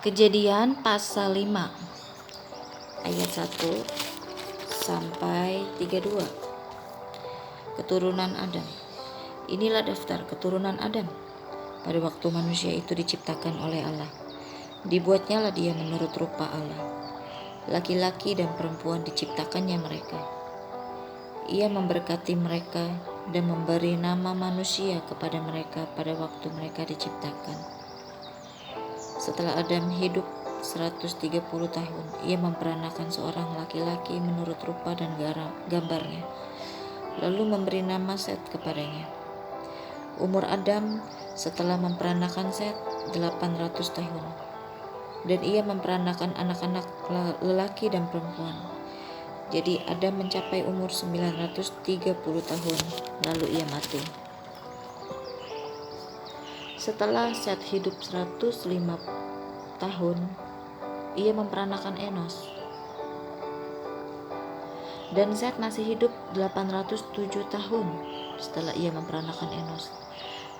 Kejadian pasal 5 ayat 1 sampai 32. Keturunan Adam. Inilah daftar keturunan Adam pada waktu manusia itu diciptakan oleh Allah. Dibuatnyalah dia menurut rupa Allah. Laki-laki dan perempuan diciptakannya mereka. Ia memberkati mereka dan memberi nama manusia kepada mereka pada waktu mereka diciptakan. Setelah Adam hidup 130 tahun, ia memperanakan seorang laki-laki menurut rupa dan gambarnya, lalu memberi nama Set kepadanya. Umur Adam setelah memperanakan Set 800 tahun, dan ia memperanakan anak-anak lelaki dan perempuan. Jadi Adam mencapai umur 930 tahun, lalu ia mati. Setelah Set hidup 105 tahun, ia memperanakan Enos. Dan Set masih hidup 807 tahun setelah ia memperanakan Enos.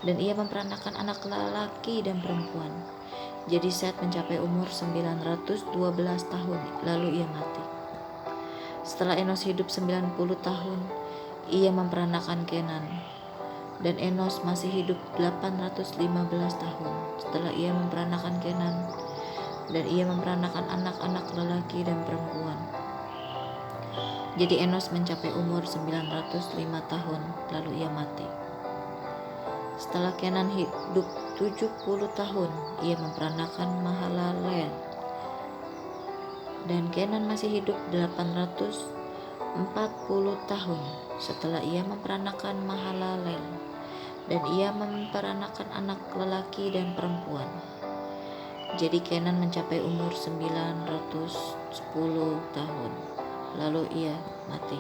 Dan ia memperanakan anak lelaki dan perempuan. Jadi Set mencapai umur 912 tahun, lalu ia mati. Setelah Enos hidup 90 tahun, ia memperanakan Kenan. Dan Enos masih hidup 815 tahun setelah ia memperanakan Kenan, dan ia memperanakan anak-anak lelaki dan perempuan. Jadi Enos mencapai umur 905 tahun, lalu ia mati. Setelah Kenan hidup 70 tahun, ia memperanakan Mahalalel. Dan Kenan masih hidup 840 tahun setelah ia memperanakan Mahalalel, dan ia memperanakan anak lelaki dan perempuan. Jadi Kenan mencapai umur 910 tahun, lalu ia mati.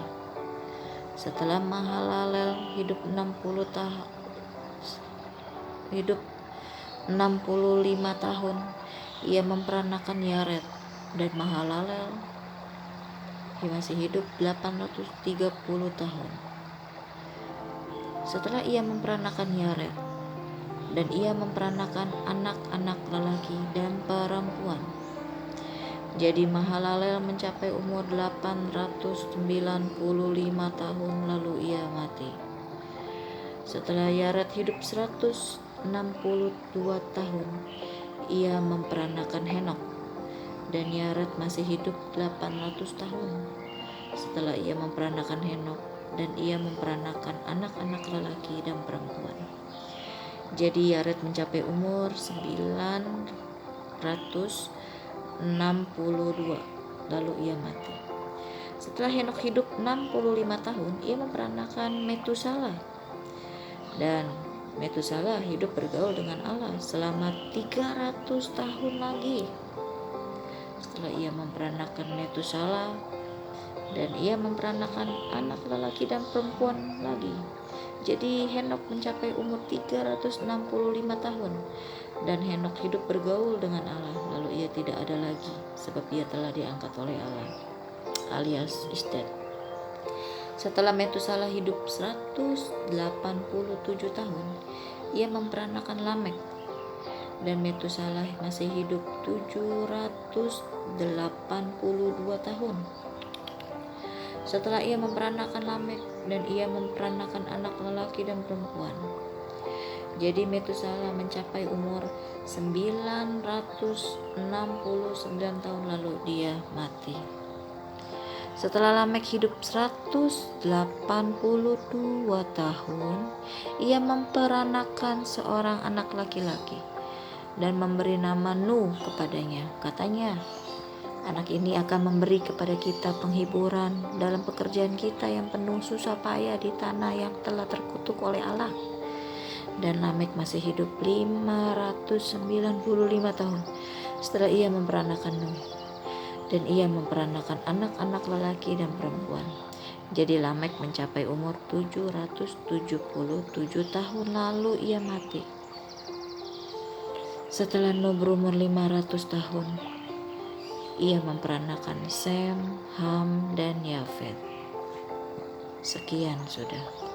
Setelah Mahalalel hidup 65 tahun, ia memperanakan Yared, dan Mahalalel ia masih hidup 830 tahun. Setelah ia memperanakan Yared, dan ia memperanakan anak-anak lelaki dan perempuan. Jadi Mahalalel mencapai umur 895 tahun, lalu ia mati. Setelah Yared hidup 162 tahun, ia memperanakan Henok. Dan Yared masih hidup 800 tahun setelah ia memperanakan Henok, dan ia memperanakan anak-anak lelaki dan perempuan. Jadi Yared mencapai umur 962, lalu ia mati. Setelah Henok hidup 65 tahun, ia memperanakan Metusala. Dan Metusala hidup bergaul dengan Allah selama 300 tahun lagi. Setelah ia memperanakan Metusala, dan ia memperanakan anak lelaki dan perempuan lagi. Jadi Henok mencapai umur 365 tahun, dan Henok hidup bergaul dengan Allah, lalu ia tidak ada lagi, sebab ia telah diangkat oleh Allah, alias Istet. Setelah Metusala hidup 187 tahun, ia memperanakan Lamek. Dan Metusala masih hidup 782 tahun setelah ia memperanakan Lamek, dan ia memperanakan anak lelaki dan perempuan. Jadi Metusala mencapai umur 969 tahun, lalu dia mati. Setelah Lamek hidup 182 tahun, ia memperanakan seorang anak laki-laki dan memberi nama Nuh kepadanya. Katanya, anak ini akan memberi kepada kita penghiburan dalam pekerjaan kita yang penuh susah payah di tanah yang telah terkutuk oleh Allah. Dan Lamek masih hidup 595 tahun setelah ia memperanakan Nuh, dan ia memperanakan anak-anak lelaki dan perempuan. Jadi Lamek mencapai umur 777 tahun, lalu ia mati. Setelah Nuh berumur 500 tahun, ia memperanakan Sem, Ham, dan Yafet. Sekian sudah.